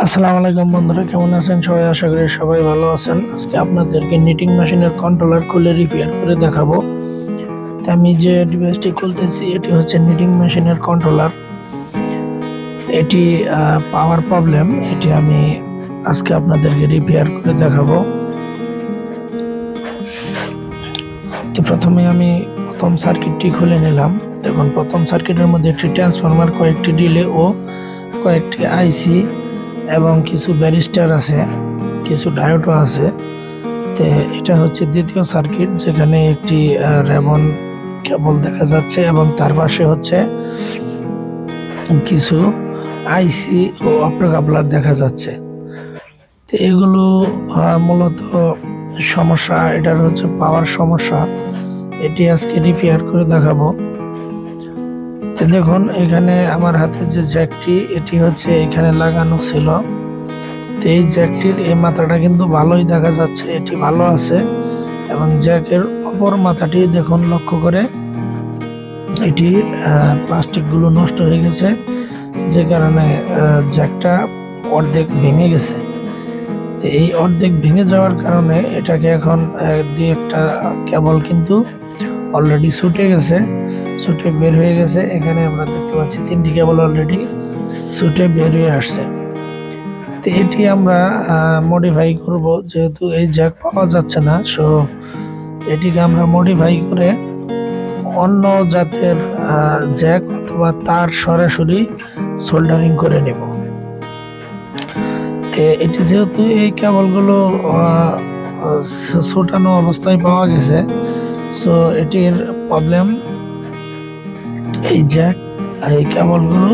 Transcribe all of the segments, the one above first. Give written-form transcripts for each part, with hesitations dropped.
আসসালামু আলাইকুম বন্ধুরা, কেমন আছেন সবাই? আশা করি সবাই ভালো আছেন। আজকে আপনাদেরকে নিটিং মেশিনের কন্ট্রোলার খুলে রিপেয়ার করে দেখাবো। আমি যে ডিভাইসটি খুলতেছি এটি হচ্ছে নিটিং মেশিনের কন্ট্রোলার। এটি পাওয়ার প্রবলেম, এটি আমি আজকে আপনাদেরকে রিপেয়ার করে দেখাবো। তো প্রথমে আমি প্রথম সার্কিটটি খুলে নিলাম। দেখুন, প্রথম সার্কিটের মধ্যে একটি ট্রান্সফরমার, কয়েকটি রিলে ও কয়েকটি আইসি এবং কিছু ব্যারিস্টার আছে, কিছু ডায়োডও আছে। তো এটা হচ্ছে দ্বিতীয় সার্কিট, যেখানে একটি রেবন কেবল দেখা যাচ্ছে এবং তার পাশে হচ্ছে কিছু আইসি ও অপ্টো কাপলার দেখা যাচ্ছে। তো এগুলো মূলত সমস্যা, এটার হচ্ছে পাওয়ার সমস্যা। এটি আজকে রিপেয়ার করে দেখাবো। তো দেখুন, এখানে আমার হাতে যে জ্যাকটি, এটি হচ্ছে এখানে লাগানো ছিল। তো এই জ্যাকটির এই মাথাটা কিন্তু ভালোই দেখা যাচ্ছে, এটি ভালো আছে। এবং জ্যাকের অপর মাথাটি দেখুন, লক্ষ্য করে এটির প্লাস্টিকগুলো নষ্ট হয়ে গেছে, যে কারণে জ্যাকটা অর্ধেক ভেঙে গেছে। তো এই অর্ধেক ভেঙে যাওয়ার কারণে এটাকে এখন দুই একটা কেবল কিন্তু অলরেডি ছুটে গেছে, ছুটে বের হয়ে গেছে। এখানে আমরা দেখতে পাচ্ছি তিনটি কেবল অলরেডি ছুটে বের হয়ে আসছে। তো এটি আমরা মডিফাই করব, যেহেতু এই জ্যাক পাওয়া যাচ্ছে না, সো এটিকে আমরা মডিফাই করে অন্য জাতের জ্যাক অথবা তার সরাসরি সোল্ডারিং করে নেব। এটি যেহেতু এই কেবলগুলো ছোটানো অবস্থায় পাওয়া গেছে, সো এটির প্রবলেম এই জ্যাক, এই কেবলগুলো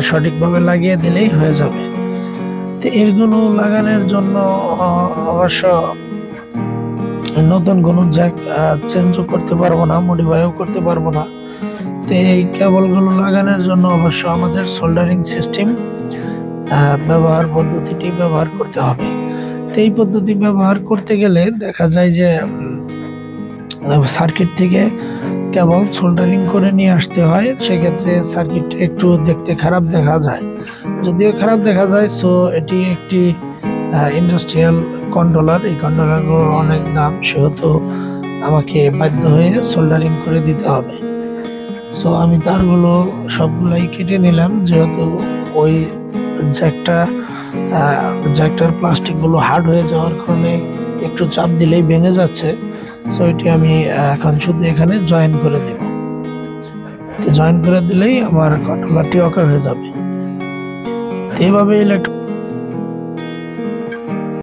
সঠিকভাবে লাগিয়ে দিলেই হয়ে যাবে। তো এগুলো লাগানোর জন্য অবশ্য নতুন কোনো জ্যাক চেঞ্জও করতে পারবো না, মডিফাইও করতে পারবো না। তো এই কেবলগুলো লাগানোর জন্য অবশ্য আমাদের সোল্ডারিং সিস্টেম ব্যবহার পদ্ধতিটি ব্যবহার করতে হবে। তো এই পদ্ধতি ব্যবহার করতে গেলে দেখা যায় যে সার্কিট থেকে কেবল সোল্ডারিং করে নিয়ে আসতে হয়। সেক্ষেত্রে সার্কিটটা একটু দেখতে খারাপ দেখা যায়, যদিও খারাপ দেখা যায়। সো এটি একটি ইন্ডাস্ট্রিয়াল কন্ট্রোলার, এই কন্ট্রোলারগুলোর অনেক দাম, সেহেতু আমাকে বাধ্য হয়ে সোল্ডারিং করে দিতে হবে। সো আমি তারগুলো সবগুলাই কেটে নিলাম, যেহেতু ওই জ্যাকটার প্লাস্টিকগুলো হার্ড হয়ে যাওয়ার কারণে একটু চাপ দিলেই ভেঙে যাচ্ছে। সো এটি আমি এখন শুধু এখানে জয়েন করে দেব। তো জয়েন করে দিলেই আমার কন্ট্রোলারটি ওকে হয়ে যাবে। এইভাবে ইলেকট্রিক